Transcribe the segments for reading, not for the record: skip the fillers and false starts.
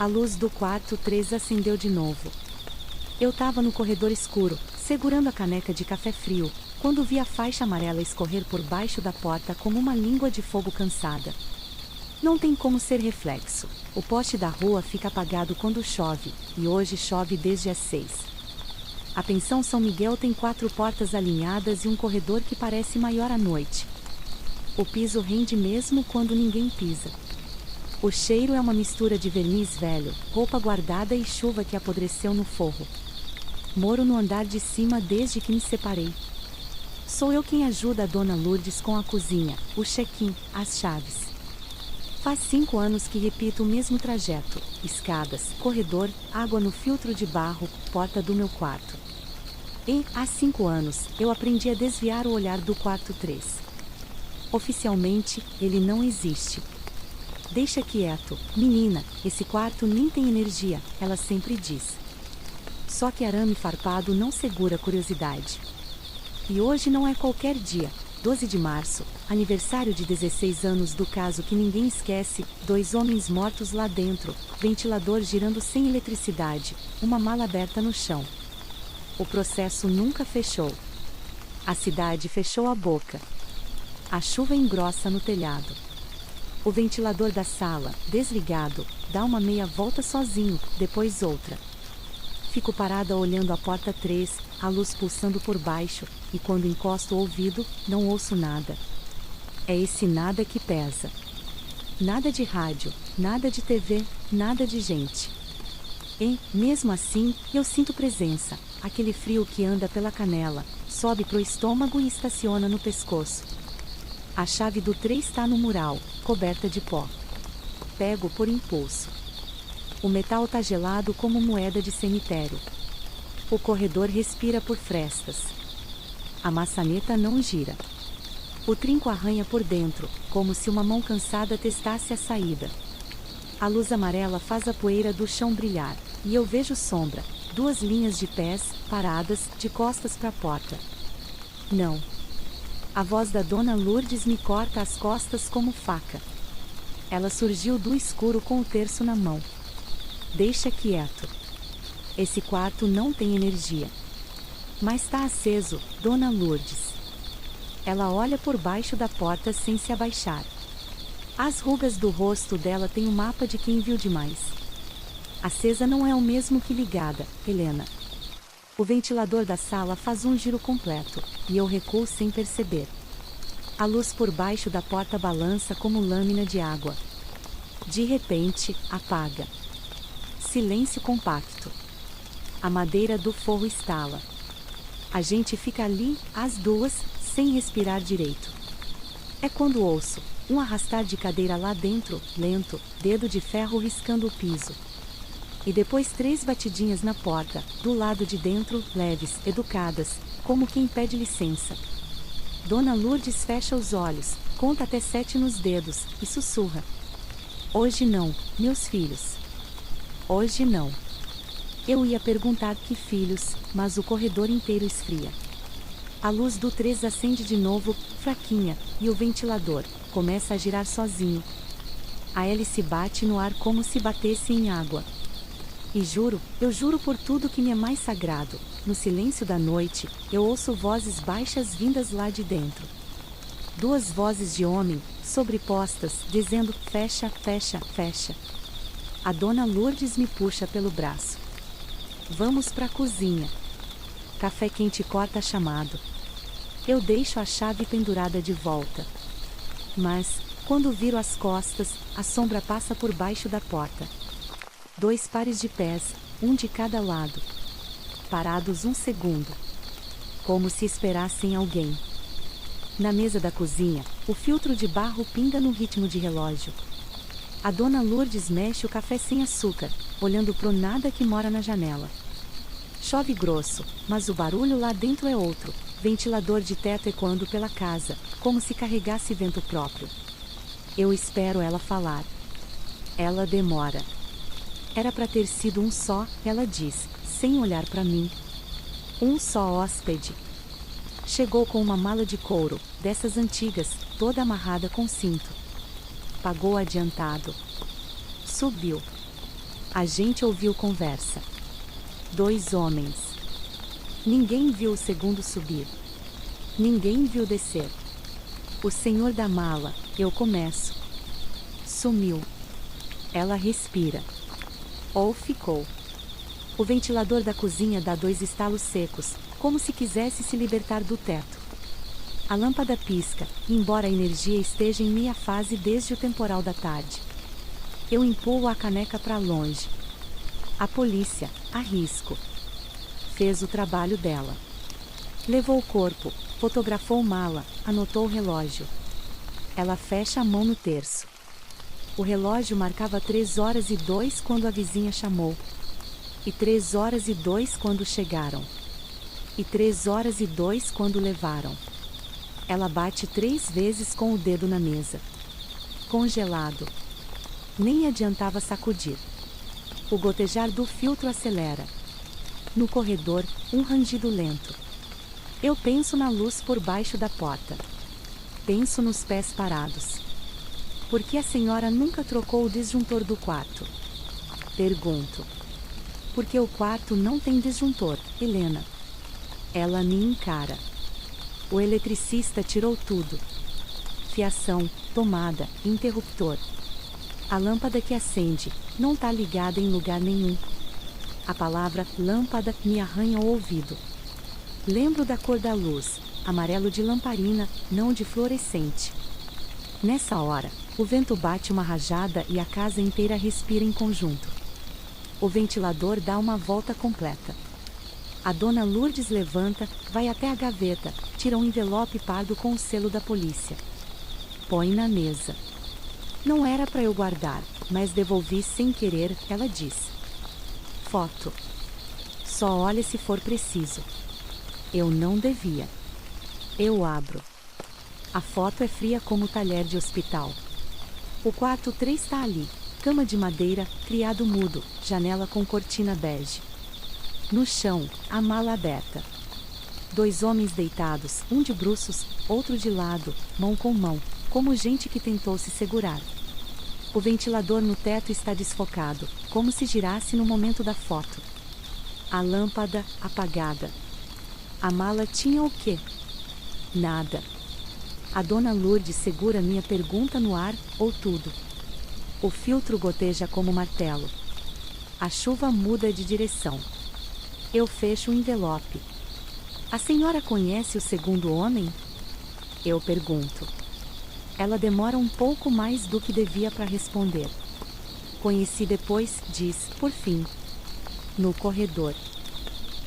A luz do quarto 3 acendeu de novo. Eu tava no corredor escuro, segurando a caneca de café frio, quando vi a faixa amarela escorrer por baixo da porta como uma língua de fogo cansada. Não tem como ser reflexo. O poste da rua fica apagado quando chove, e hoje chove desde as 6. A pensão São Miguel tem 4 portas alinhadas e um corredor que parece maior à noite. O piso rende mesmo quando ninguém pisa. O cheiro é uma mistura de verniz velho, roupa guardada e chuva que apodreceu no forro. Moro no andar de cima desde que me separei. Sou eu quem ajuda a Dona Lourdes com a cozinha, o check-in, as chaves. Faz 5 anos que repito o mesmo trajeto: escadas, corredor, água no filtro de barro, porta do meu quarto. E, há 5 anos, eu aprendi a desviar o olhar do quarto 3. Oficialmente, ele não existe. Deixa quieto, menina, esse quarto nem tem energia, ela sempre diz. Só que arame farpado não segura a curiosidade. E hoje não é qualquer dia, 12 de março, aniversário de 16 anos do caso que ninguém esquece, 2 homens mortos lá dentro, ventilador girando sem eletricidade, uma mala aberta no chão. O processo nunca fechou. A cidade fechou a boca. A chuva engrossa no telhado. O ventilador da sala, desligado, dá uma meia volta sozinho, depois outra. Fico parada olhando a porta 3, a luz pulsando por baixo, e quando encosto o ouvido, não ouço nada. É esse nada que pesa. Nada de rádio, nada de TV, nada de gente. E, mesmo assim, eu sinto presença, aquele frio que anda pela canela, sobe pro estômago e estaciona no pescoço. A chave do 3 está no mural, coberta de pó. Pego por impulso. O metal tá gelado como moeda de cemitério. O corredor respira por frestas. A maçaneta não gira. O trinco arranha por dentro, como se uma mão cansada testasse a saída. A luz amarela faz a poeira do chão brilhar, e eu vejo sombra, 2 linhas de pés, paradas, de costas para a porta. Não. A voz da Dona Lourdes me corta as costas como faca. Ela surgiu do escuro com o terço na mão. Deixa quieto. Esse quarto não tem energia. Mas tá aceso, Dona Lourdes. Ela olha por baixo da porta sem se abaixar. As rugas do rosto dela têm o mapa de quem viu demais. Acesa não é o mesmo que ligada, Helena. O ventilador da sala faz um giro completo, e eu recuo sem perceber. A luz por baixo da porta balança como lâmina de água. De repente, apaga. Silêncio compacto. A madeira do forro estala. A gente fica ali, as duas, sem respirar direito. É quando ouço um arrastar de cadeira lá dentro, lento, dedo de ferro riscando o piso. E depois 3 batidinhas na porta, do lado de dentro, leves, educadas, como quem pede licença. Dona Lourdes fecha os olhos, conta até 7 nos dedos, e sussurra. Hoje não, meus filhos. Hoje não. Eu ia perguntar que filhos, mas o corredor inteiro esfria. A luz do 3 acende de novo, fraquinha, e o ventilador começa a girar sozinho. A hélice bate no ar como se batesse em água. E eu juro por tudo que me é mais sagrado, no silêncio da noite, eu ouço vozes baixas vindas lá de dentro. 2 vozes de homem, sobrepostas, dizendo fecha, fecha, fecha. A Dona Lourdes me puxa pelo braço. Vamos pra cozinha. Café quente corta chamado. Eu deixo a chave pendurada de volta. Mas, quando viro as costas, a sombra passa por baixo da porta. 2 pares de pés, um de cada lado. Parados 1 segundo. Como se esperassem alguém. Na mesa da cozinha, o filtro de barro pinga no ritmo de relógio. A Dona Lourdes mexe o café sem açúcar, olhando pro nada que mora na janela. Chove grosso, mas o barulho lá dentro é outro, ventilador de teto ecoando pela casa, como se carregasse vento próprio. Eu espero ela falar. Ela demora. Era para ter sido um só, ela diz, sem olhar para mim. Um só hóspede. Chegou com uma mala de couro, dessas antigas, toda amarrada com cinto. Pagou adiantado. Subiu. A gente ouviu conversa. 2 homens. Ninguém viu o segundo subir. Ninguém viu descer. O senhor da mala, eu começo. Sumiu. Ela respira. Ou ficou. O ventilador da cozinha dá 2 estalos secos, como se quisesse se libertar do teto. A lâmpada pisca, embora a energia esteja em meia fase desde o temporal da tarde. Eu empurro a caneca para longe. A polícia, arrisco. Fez o trabalho dela. Levou o corpo, fotografou mala, anotou o relógio. Ela fecha a mão no terço. O relógio marcava 3h02 quando a vizinha chamou. E 3h02 quando chegaram. E 3h02 quando levaram. Ela bate 3 vezes com o dedo na mesa. Congelado. Nem adiantava sacudir. O gotejar do filtro acelera. No corredor, um rangido lento. Eu penso na luz por baixo da porta. Penso nos pés parados. Por que a senhora nunca trocou o disjuntor do quarto? Pergunto. Porque o quarto não tem disjuntor, Helena. Ela me encara. O eletricista tirou tudo. Fiação, tomada, interruptor. A lâmpada que acende, não tá ligada em lugar nenhum. A palavra lâmpada me arranha o ouvido. Lembro da cor da luz, amarelo de lamparina, não de fluorescente. Nessa hora, o vento bate uma rajada e a casa inteira respira em conjunto. O ventilador dá uma volta completa. A dona Lourdes levanta, vai até a gaveta, tira um envelope pardo com o selo da polícia. Põe na mesa. Não era para eu guardar, mas devolvi sem querer, ela disse. Foto. Só olha se for preciso. Eu não devia. Eu abro. A foto é fria como talher de hospital. O quarto 3 está ali. Cama de madeira, criado mudo, janela com cortina bege. No chão, a mala aberta. 2 homens deitados, um de bruços, outro de lado, mão com mão, como gente que tentou se segurar. O ventilador no teto está desfocado, como se girasse no momento da foto. A lâmpada, apagada. A mala tinha o quê? Nada. A dona Lourdes segura minha pergunta no ar, ou tudo. O filtro goteja como martelo. A chuva muda de direção. Eu fecho o envelope. A senhora conhece o segundo homem? Eu pergunto. Ela demora um pouco mais do que devia para responder. Conheci depois, diz, por fim. No corredor.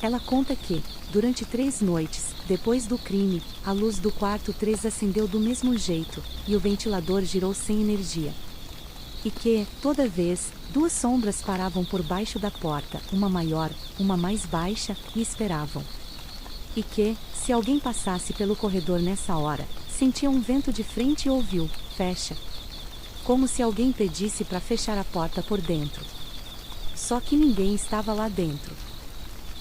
Ela conta que, durante 3 noites, depois do crime, a luz do quarto 3 acendeu do mesmo jeito, e o ventilador girou sem energia. E que, toda vez, 2 sombras paravam por baixo da porta, uma maior, uma mais baixa, e esperavam. E que, se alguém passasse pelo corredor nessa hora, sentia um vento de frente e ouviu, fecha. Como se alguém pedisse para fechar a porta por dentro. Só que ninguém estava lá dentro.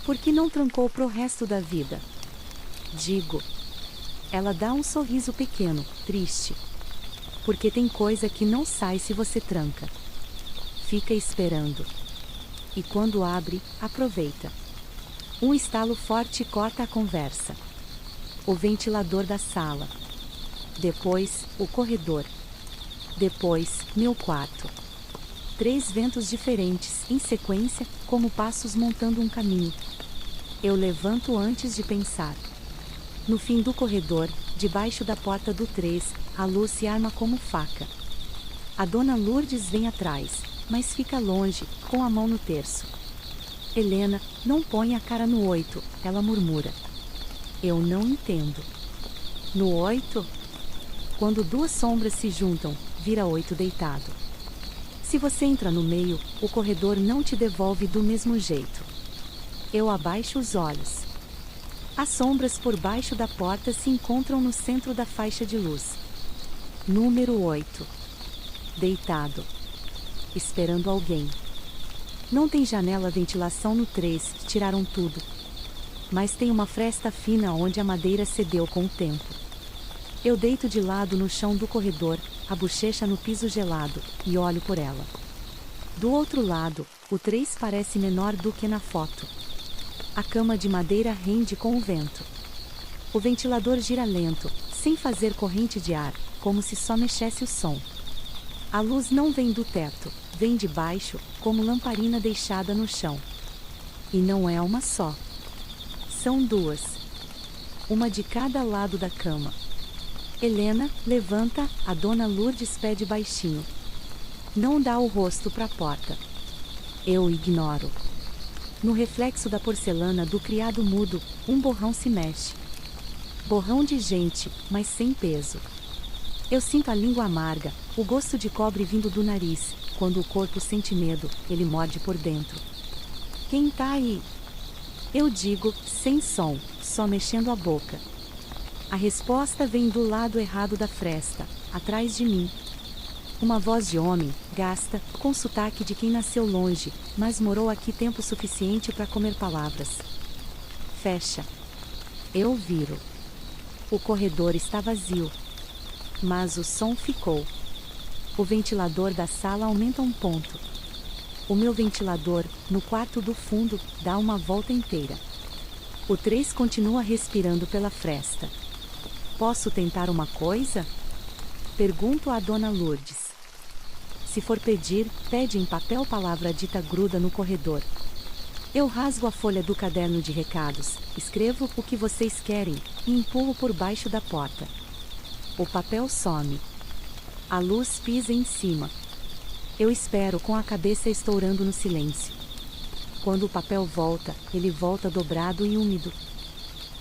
Por que não trancou pro resto da vida? Digo. Ela dá um sorriso pequeno, triste. Porque tem coisa que não sai se você tranca. Fica esperando. E quando abre, aproveita. Um estalo forte corta a conversa. O ventilador da sala. Depois, o corredor. Depois, meu quarto. 3 ventos diferentes, em sequência, como passos montando um caminho. Eu levanto antes de pensar. No fim do corredor, debaixo da porta do 3, a luz se arma como faca. A dona Lourdes vem atrás, mas fica longe, com a mão no terço. Helena, não põe a cara no 8, ela murmura. Eu não entendo. No 8? Quando 2 sombras se juntam, vira 8 deitado. Se você entra no meio, o corredor não te devolve do mesmo jeito. Eu abaixo os olhos. As sombras por baixo da porta se encontram no centro da faixa de luz. Número 8. Deitado. Esperando alguém. Não tem janela ventilação no 3, tiraram tudo. Mas tem uma fresta fina onde a madeira cedeu com o tempo. Eu deito de lado no chão do corredor, a bochecha no piso gelado, e olho por ela. Do outro lado, o 3 parece menor do que na foto. A cama de madeira rende com o vento. O ventilador gira lento, sem fazer corrente de ar, como se só mexesse o som. A luz não vem do teto, vem de baixo, como lamparina deixada no chão. E não é uma só. São duas. Uma de cada lado da cama. Helena, levanta, a dona Lourdes pede baixinho. Não dá o rosto para a porta. Eu ignoro. No reflexo da porcelana do criado mudo, um borrão se mexe. Borrão de gente, mas sem peso. Eu sinto a língua amarga, o gosto de cobre vindo do nariz. Quando o corpo sente medo, ele morde por dentro. Quem tá aí? Eu digo, sem som, só mexendo a boca. A resposta vem do lado errado da fresta, atrás de mim. Uma voz de homem, gasta, com sotaque de quem nasceu longe, mas morou aqui tempo suficiente para comer palavras. Fecha. Eu viro. O corredor está vazio. Mas o som ficou. O ventilador da sala aumenta um ponto. O meu ventilador, no quarto do fundo, dá uma volta inteira. O 3 continua respirando pela fresta. Posso tentar uma coisa? Pergunto à dona Lourdes. Se for pedir, pede em papel palavra dita gruda no corredor. Eu rasgo a folha do caderno de recados, escrevo o que vocês querem, e empurro por baixo da porta. O papel some. A luz pisa em cima. Eu espero com a cabeça estourando no silêncio. Quando o papel volta, ele volta dobrado e úmido.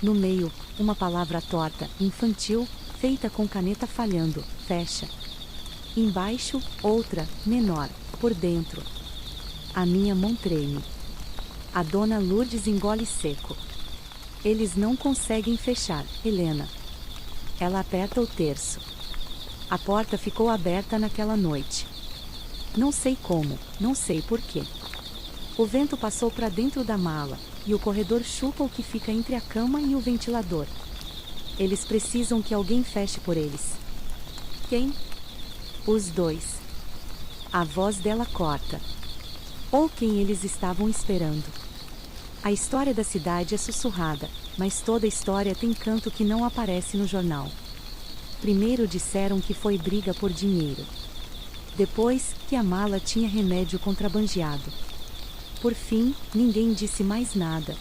No meio, uma palavra torta, infantil, feita com caneta falhando, fecha. Embaixo, outra, menor, por dentro. A minha mão treme. A dona Lourdes engole seco. Eles não conseguem fechar, Helena. Ela aperta o terço. A porta ficou aberta naquela noite. Não sei como, não sei porquê. O vento passou para dentro da mala, e o corredor chupa o que fica entre a cama e o ventilador. Eles precisam que alguém feche por eles. Quem? Os dois. A voz dela corta. Ou quem eles estavam esperando. A história da cidade é sussurrada, mas toda história tem canto que não aparece no jornal. Primeiro disseram que foi briga por dinheiro. Depois, que a mala tinha remédio contrabandeado. Por fim, ninguém disse mais nada.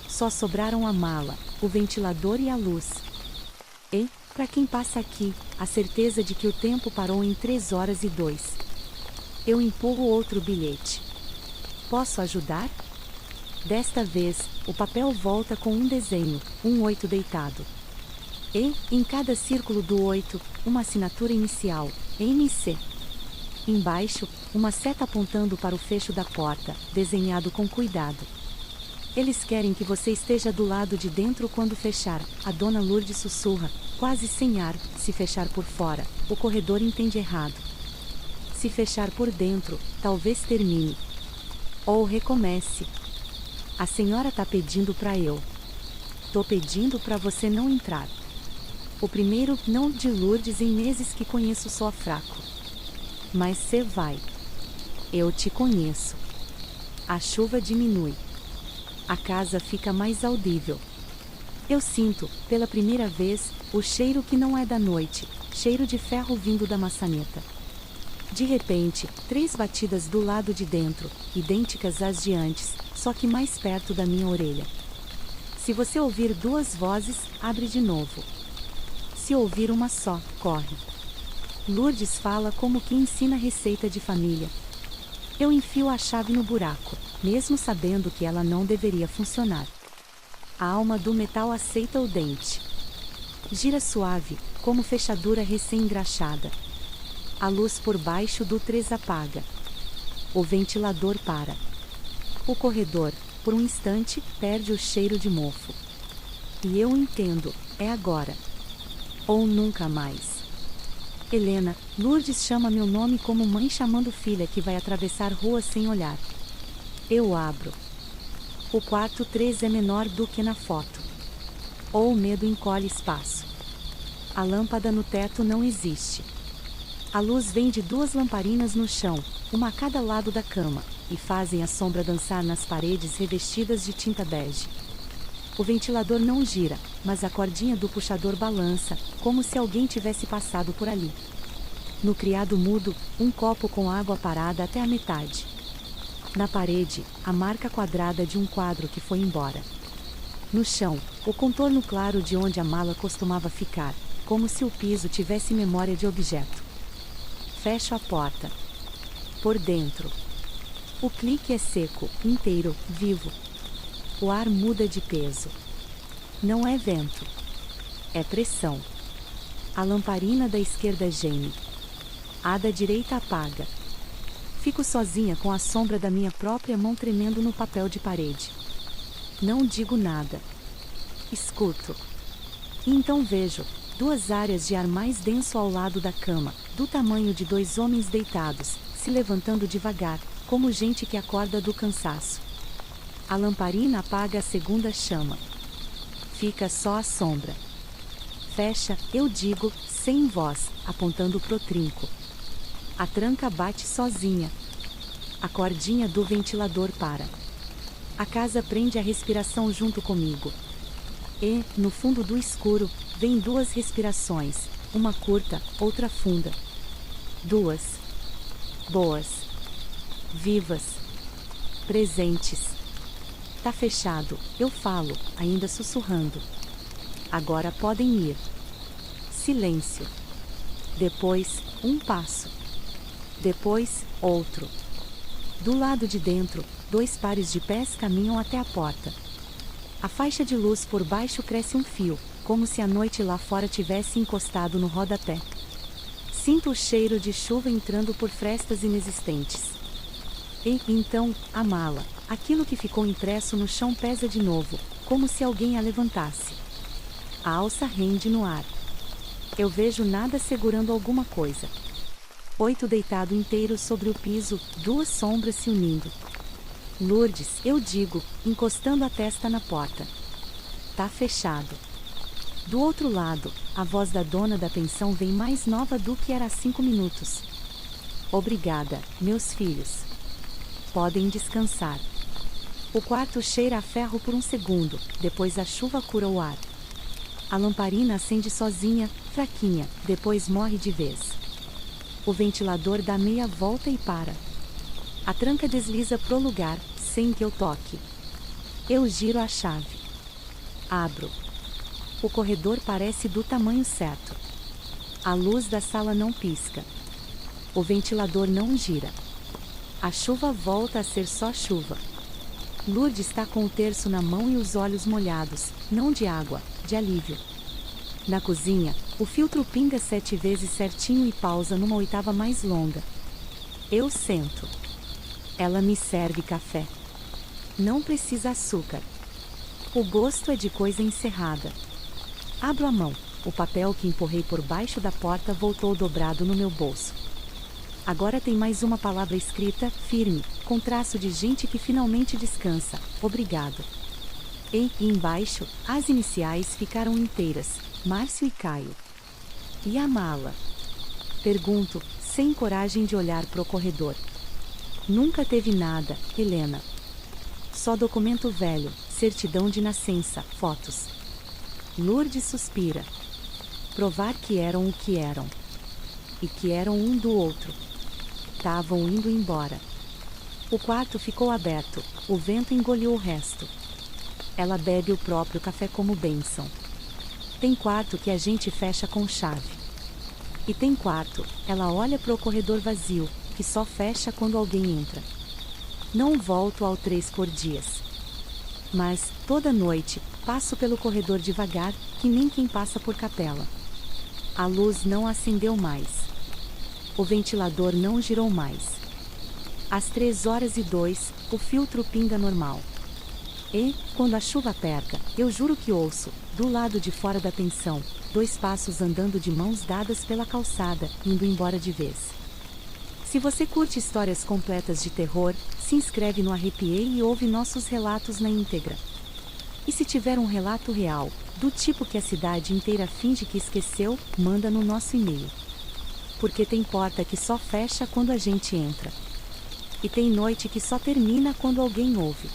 Só sobraram a mala, o ventilador e a luz. E, para quem passa aqui, a certeza de que o tempo parou em 3 horas e 2. Eu empurro outro bilhete. Posso ajudar? Desta vez, o papel volta com um desenho, um 8 deitado. E, em cada círculo do 8, uma assinatura inicial, MC. Embaixo, uma seta apontando para o fecho da porta, desenhado com cuidado. Eles querem que você esteja do lado de dentro quando fechar, a dona Lourdes sussurra, quase sem ar. Se fechar por fora, o corredor entende errado. Se fechar por dentro, talvez termine. Ou recomece. A senhora tá pedindo para eu. Tô pedindo para você não entrar. O primeiro não de Lourdes em meses que conheço soa fraco. Mas cê vai. Eu te conheço. A chuva diminui. A casa fica mais audível. Eu sinto, pela primeira vez, o cheiro que não é da noite, cheiro de ferro vindo da maçaneta. De repente, 3 batidas do lado de dentro, idênticas às de antes, só que mais perto da minha orelha. Se você ouvir 2 vozes, abre de novo. Se ouvir uma só, corre. Lourdes fala como que ensina receita de família. Eu enfio a chave no buraco, mesmo sabendo que ela não deveria funcionar. A alma do metal aceita o dente. Gira suave, como fechadura recém-engraxada. A luz por baixo do 3 apaga. O ventilador para. O corredor, por um instante, perde o cheiro de mofo. E eu entendo, é agora. Ou nunca mais. Helena, Lourdes chama meu nome como mãe chamando filha que vai atravessar rua sem olhar. Eu abro. O quarto 3 é menor do que na foto. Ou o medo encolhe espaço. A lâmpada no teto não existe. A luz vem de 2 lamparinas no chão, uma a cada lado da cama, e fazem a sombra dançar nas paredes revestidas de tinta bege. O ventilador não gira, mas a cordinha do puxador balança, como se alguém tivesse passado por ali. No criado mudo, um copo com água parada até a metade. Na parede, a marca quadrada de um quadro que foi embora. No chão, o contorno claro de onde a mala costumava ficar, como se o piso tivesse memória de objeto. Fecho a porta. Por dentro. O clique é seco, inteiro, vivo. O ar muda de peso. Não é vento. É pressão. A lamparina da esquerda geme. A da direita apaga. Fico sozinha com a sombra da minha própria mão tremendo no papel de parede. Não digo nada. Escuto. E então vejo 2 áreas de ar mais denso ao lado da cama, do tamanho de 2 homens deitados, se levantando devagar, como gente que acorda do cansaço. A lamparina apaga a segunda chama. Fica só a sombra. Fecha, eu digo, sem voz, apontando pro trinco. A tranca bate sozinha. A cordinha do ventilador para. A casa prende a respiração junto comigo. E, no fundo do escuro, vem 2 respirações, uma curta, outra funda. 2. Boas. Vivas. Presentes. Tá fechado, eu falo, ainda sussurrando. Agora podem ir. Silêncio. Depois, um passo. Depois, outro. Do lado de dentro, 2 pares de pés caminham até a porta. A faixa de luz por baixo cresce um fio, como se a noite lá fora tivesse encostado no rodapé. Sinto o cheiro de chuva entrando por frestas inexistentes. E, então, a mala, aquilo que ficou impresso no chão pesa de novo, como se alguém a levantasse. A alça rende no ar. Eu vejo nada segurando alguma coisa. 8 deitado inteiro sobre o piso, 2 sombras se unindo. Lourdes, eu digo, encostando a testa na porta. Tá fechado. Do outro lado, a voz da dona da pensão vem mais nova do que era há 5 minutos. Obrigada, meus filhos. Podem descansar. O quarto cheira a ferro por um segundo, depois a chuva cura o ar. A lamparina acende sozinha, fraquinha, depois morre de vez. O ventilador dá meia volta e para. A tranca desliza pro lugar, sem que eu toque. Eu giro a chave. Abro. O corredor parece do tamanho certo. A luz da sala não pisca. O ventilador não gira. A chuva volta a ser só chuva. Lourdes está com o terço na mão e os olhos molhados, não de água, de alívio. Na cozinha, o filtro pinga 7 vezes certinho e pausa numa oitava mais longa. Eu sento. Ela me serve café. Não precisa açúcar. O gosto é de coisa encerrada. Abro a mão. O papel que empurrei por baixo da porta voltou dobrado no meu bolso. Agora tem mais uma palavra escrita, firme, com traço de gente que finalmente descansa. Obrigado. E, embaixo, as iniciais ficaram inteiras. Márcio e Caio. E a mala? Pergunto, sem coragem de olhar pro corredor. Nunca teve nada, Helena. Só documento velho, certidão de nascença, fotos. Lourdes suspira. Provar que eram o que eram. E que eram um do outro. Estavam indo embora. O quarto ficou aberto, o vento engoliu o resto. Ela bebe o próprio café como bênção. Tem quarto que a gente fecha com chave. E tem quarto, ela olha pro corredor vazio, que só fecha quando alguém entra. Não volto ao 3 por dias. Mas, toda noite, passo pelo corredor devagar, que nem quem passa por capela. A luz não acendeu mais. O ventilador não girou mais. Às 3h02, o filtro pinga normal. E, quando a chuva aperta, eu juro que ouço, do lado de fora da pensão, 2 passos andando de mãos dadas pela calçada, indo embora de vez. Se você curte histórias completas de terror, se inscreve no Arrepiei e ouve nossos relatos na íntegra. E se tiver um relato real, do tipo que a cidade inteira finge que esqueceu, manda no nosso e-mail. porque tem porta que só fecha quando a gente entra. E tem noite que só termina quando alguém ouve.